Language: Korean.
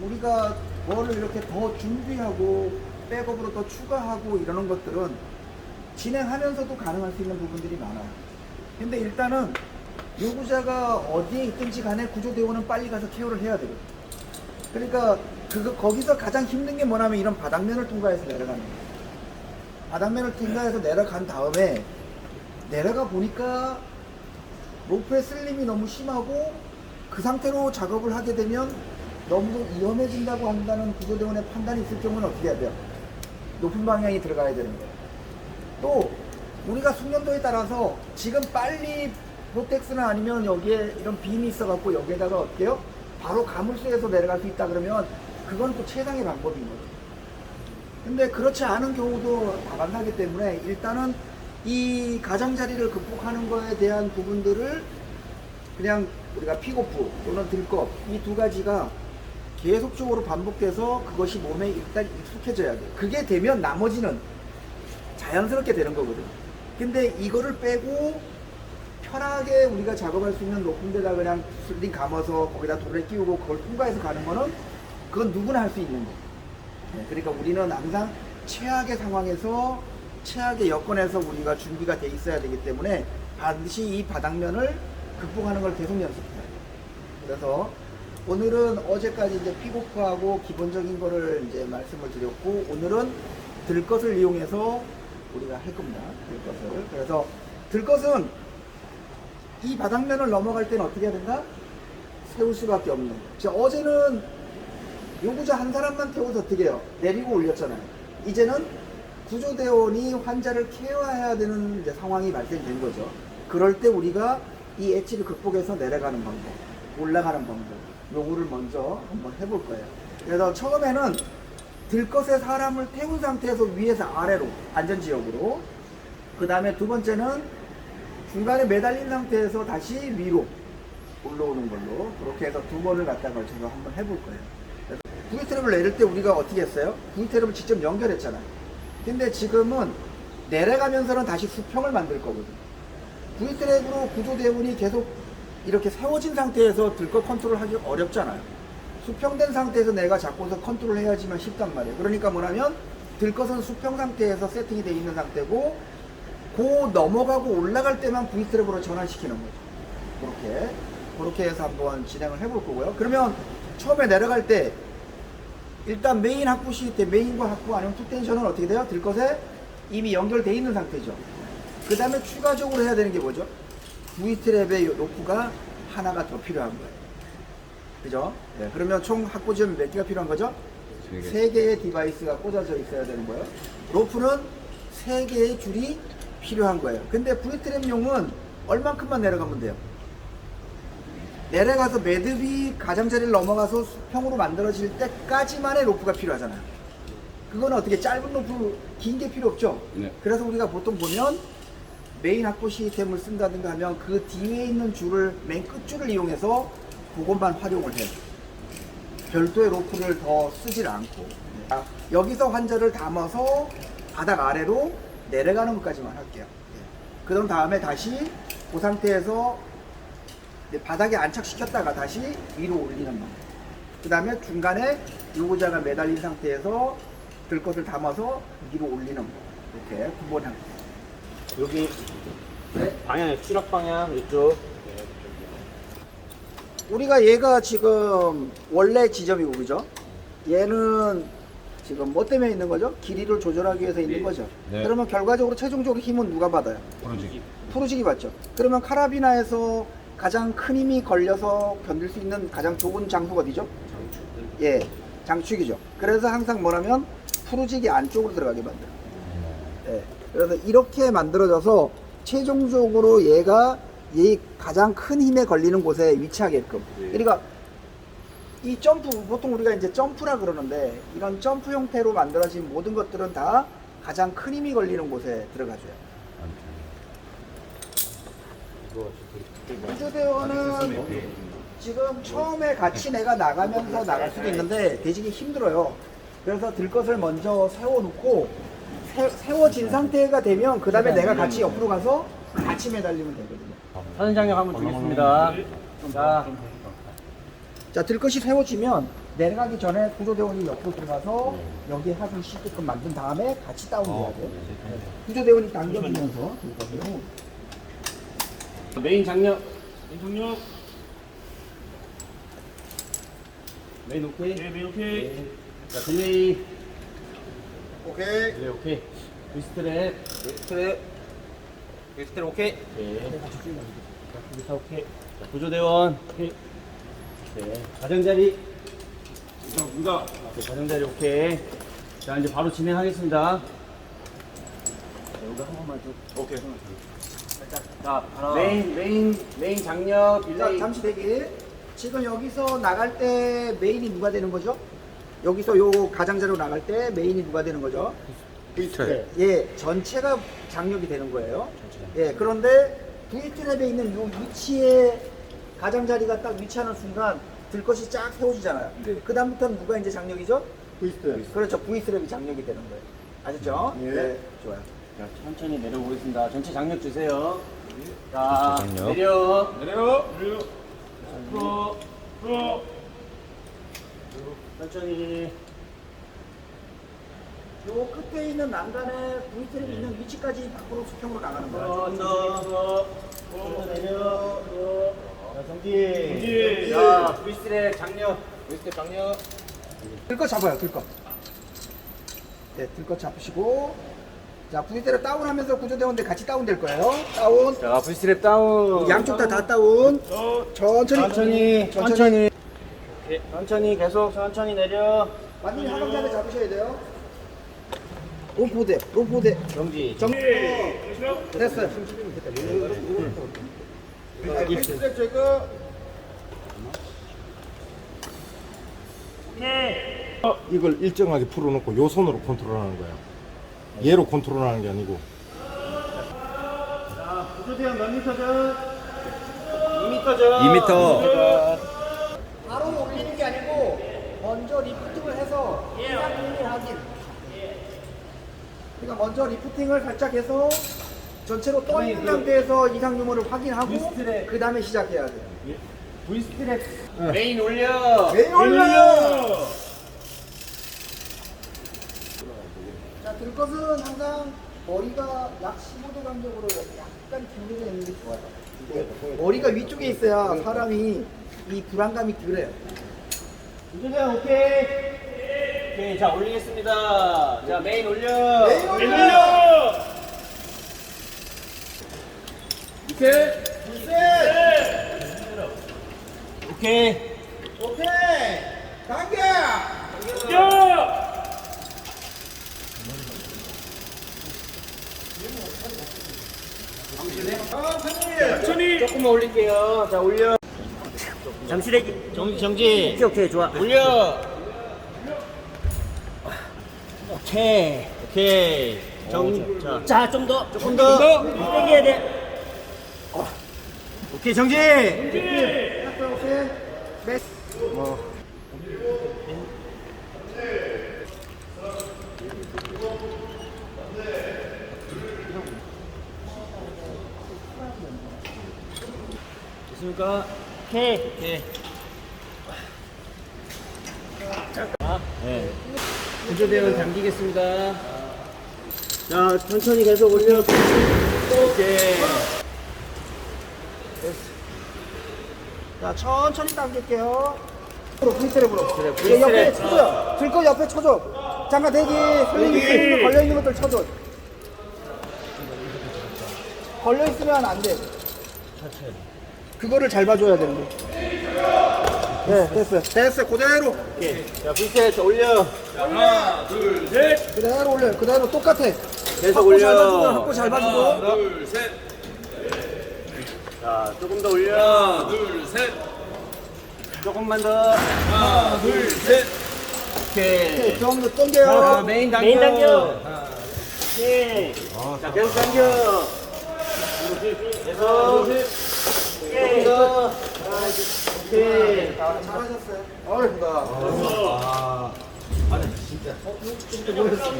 우리가 뭐를 이렇게 더 준비하고 백업으로 더 추가하고 이러는 것들은 진행하면서도 가능할 수 있는 부분들이 많아요. 근데 일단은 요구자가 어디에 있든지 간에 구조대원은 빨리 가서 케어를 해야 돼요. 그러니까 거기서 가장 힘든 게 뭐냐면 이런 바닥면을 통과해서 내려가는 거예요. 바닥면을 통과해서 내려간 다음에 내려가 보니까 로프의 슬림이 너무 심하고 그 상태로 작업을 하게 되면 너무 위험해진다고 한다는 구조대원의 판단이 있을 경우는 어떻게 해야 돼요? 높은 방향이 들어가야 되는 거예요. 또 우리가 숙련도에 따라서 지금 빨리 보텍스나 아니면 여기에 이런 빔이 있어갖고 여기에다가 어때요? 바로 가물쇠에서 내려갈 수 있다 그러면 그건 또 최상의 방법인 거죠. 근데 그렇지 않은 경우도 다반사기 때문에 일단은 이 가장자리를 극복하는 거에 대한 부분들을 그냥 우리가 픽오프 또는 들껍 이 두 가지가 계속적으로 반복돼서 그것이 몸에 일단 익숙해져야 돼요. 그게 되면 나머지는 자연스럽게 되는 거거든요. 근데 이거를 빼고 편하게 우리가 작업할 수 있는 높은 데다 그냥 슬링 감아서 거기다 돌에 끼우고 그걸 통과해서 가는 거는 그건 누구나 할 수 있는 거예요. 그러니까 우리는 항상 최악의 상황에서 최악의 여건에서 우리가 준비가 돼 있어야 되기 때문에 반드시 이 바닥면을 극복하는 걸 계속 연습해야 돼요. 그래서 오늘은 어제까지 이제 픽오프하고 기본적인 거를 이제 말씀을 드렸고 오늘은 들것을 이용해서 우리가 할 겁니다. 들것을. 그래서 들것은 이 바닥면을 넘어갈 때는 어떻게 해야 된다? 세울 수밖에 없는 거예요. 어제는 요구자 한 사람만 태워서 어떻게 해요? 내리고 올렸잖아요. 이제는 구조대원이 환자를 케어해야 되는 이제 상황이 발생된 거죠. 그럴 때 우리가 이 엣지를 극복해서 내려가는 방법, 올라가는 방법, 요거를 먼저 한번 해볼 거예요. 그래서 처음에는 들것에 사람을 태운 상태에서 위에서 아래로 안전지역으로, 그 다음에 두 번째는 중간에 매달린 상태에서 다시 위로 올라오는 걸로 그렇게 해서 두 번을 갖다 걸쳐서 한번 해볼 거예요. V트랩을 내릴 때 우리가 어떻게 했어요? V트랩을 직접 연결했잖아요. 근데 지금은 내려가면서는 다시 수평을 만들 거거든요. V트랩으로 구조대원이 계속 이렇게 세워진 상태에서 들것 컨트롤하기 어렵잖아요. 수평된 상태에서 내가 잡고서 컨트롤 해야지만 쉽단 말이에요. 그러니까 뭐냐면 들것은 수평 상태에서 세팅이 되어 있는 상태고 고 넘어가고 올라갈 때만 V트랩으로 전환시키는 거죠. 그렇게 해서 한번 진행을 해볼 거고요. 그러면 처음에 내려갈 때 일단 메인 확부 시스템, 메인과 확부 아니면 투텐션은 어떻게 돼요? 들것에 이미 연결되어 있는 상태죠. 그 다음에 추가적으로 해야 되는 게 뭐죠? V트랩의 로프가 하나가 더 필요한 거예요. 그죠? 네, 그러면 총 확보지점 몇 개가 필요한 거죠? 3개의 디바이스가 꽂아져 있어야 되는 거예요. 로프는 3개의 줄이 필요한 거예요. 근데 V트랩용은 얼만큼만 내려가면 돼요? 내려가서 매듭이 가장자리를 넘어가서 수평으로 만들어질 때까지만의 로프가 필요하잖아요. 그거는 어떻게 짧은 로프, 긴 게 필요 없죠? 네. 그래서 우리가 보통 보면 메인 확보 시스템을 쓴다든가 하면 그 뒤에 있는 줄을, 맨 끝줄을 이용해서 그것만 활용을 해요. 별도의 로프를 더 쓰질 않고. 여기서 환자를 담아서 바닥 아래로 내려가는 것까지만 할게요. 그런 다음에 다시 그 상태에서 바닥에 안착시켰다가 다시 위로 올리는 방법. 그 다음에 중간에 요구자가 매달린 상태에서 들것을 담아서 위로 올리는 거. 이렇게 두 번 합니다. 여기 네. 방향, 추락 방향 이쪽. 우리가 얘가 지금 원래 지점이고, 그죠? 얘는 지금 뭐 때문에 있는 거죠? 길이를 조절하기 위해서 있는 거죠. 네. 그러면 결과적으로 최종적으로 힘은 누가 받아요? 푸르지기 받죠. 그러면 카라비나에서 가장 큰 힘이 걸려서 견딜 수 있는 가장 좁은 장소가 어디죠? 예, 장축이죠. 그래서 항상 뭐냐면 푸르지기 안쪽으로 들어가게 만들어요. 예, 그래서 이렇게 만들어져서 최종적으로 얘가 이 가장 큰 힘에 걸리는 곳에 위치하게끔. 그러니까 이 점프, 보통 우리가 이제 점프라 그러는데 이런 점프 형태로 만들어진 모든 것들은 다 가장 큰 힘이 걸리는 곳에 들어가줘요. 구조대원은 지금 처음에 같이 내가 나가면서 나갈 수도 있는데 되게 힘들어요. 그래서 들것을 먼저 세워놓고 세워진 상태가 되면 그 다음에 내가 같이 옆으로 가서 같이 매달리면 되거든요. 사진 장력 한번 주겠습니다. 자, 자, 들것이 세워지면 내려가기 전에 구조대원이 옆으로 들어가서 여기에 하수 씻게끔 만든 다음에 같이 다운돼야 돼. 구조대원이 당겨주면서 들거든요. 메인 장력. 메인 장력. 메인 오케이. 네, 메인 오케이. 네. 자, 딜레이. 오케이. 딜레이 오케이. 위스트랩. 위스트랩. 위스트랩 오케이. 네. 자, 기타 오케이. 자, 구조대원. 오케이. 네. 가장자리. 감사합니다. 네, 가장자리 오케이. 자, 이제 바로 진행하겠습니다. 여기 한 번만 좀. 오케이. 자, 메인 장력. 자, 딜레이. 잠시 대기. 지금 여기서 나갈 때 메인이 누가 되는 거죠? 여기서 요 가장자로 나갈 때 메인이 누가 되는 거죠? 네. 예, 전체가 장력이 되는 거예요. 예, 그런데 V트랩에 있는 요 위치에 가장자리가 딱 위치하는 순간 들것이 쫙 세워지잖아요. 그 다음부터는 누가 이제 장력이죠? V스텝. 그렇죠. V트랩이 장력이 되는 거예요. 아셨죠? 예. 네, 좋아요. 자, 천천히 내려보겠습니다. 전체 장력 주세요. 자, 내려. 내려. 내려. 풀어. 천천히. 요 끝에 있는 난간에 V트랩이 있는 위치까지 밖으로 수평으로 나가는 거예요. 언더. 내려. 자, 정지. 정지. 자, V스텝 장력. V스텝 장력. 들것 잡아요, 들것. 네, 들것 잡으시고. 자, V트랩 다운하면서 구조대원들 같이 다운될 거예요. 다운. 자, V스텝 다운. 양쪽 다 다운. 천천히. 천천히. 오케이. 천천히 계속 천천히 내려. 완전히 하강자를 잡으셔야 돼요. 롬포대. 정지. 됐어요. V스텝 제거. 이걸 일정하게 풀어놓고 요 손으로 컨트롤하는 거야. 얘로 컨트롤하는 게 아니고. 자, 구조대원 몇 미터 전? 2미터 전. 2m. 바로 올리는 게 아니고 먼저 리프팅을 해서 이상률 확인. 그러니까 먼저 리프팅을 살짝 해서 전체로 떠 있는 상태에서 이상 유무를 확인하고 리스트를- 그 다음에 시작해야 돼요. V스텝. 메인 올려. 메인 올려! 자, 들것은 항상 머리가 약 15도 간격으로 약간 기울어져 있는 게 좋아요. 머리가 위쪽에 있어야 사람이 이 불안감이 덜해요. 구조대원 오케이. 오케이. 자, 올리겠습니다. 자, 메인 올려. 메인 올려! 오케이. 오케이! 당겨! 조금만 올릴게요. 자, 올려. 잠시 대기. 정지. 오케이, 좋아. 올려. 오케이. 자, 좀 더. 조금 더. 당겨야 돼. 오케이, 정지. 오케이. 메스. 됐습니까? 오케이. 잠깐. 네. 구조대원 당기겠습니다. 자, 천천히 계속 올려. 오케이. 자, 천천히 당길게요. V트랩으로. 그래, 예, 옆에 V스텝. 쳐줘요. 들거 옆에 쳐줘. 잠깐 대기. 선생님 걸려있는 것들 쳐줘. 걸려있으면 안 돼. 그거를 잘 봐줘야 되는데. 네, 됐어요. 그대로. 오케이. 자, V스텝 올려. 그대로 올려요. 그대로 똑같아. 계속 확보 잘 올려. 봐주고, 확보 잘 봐주고. 자, 조금 더 올려. 조금만 더. 오케이. 좀 더 자, 당겨요. 메인 당겨. 오케이. 자, 계속 당겨. 계속. 조금 더. 오케이. 잘하셨어요. 아이고다.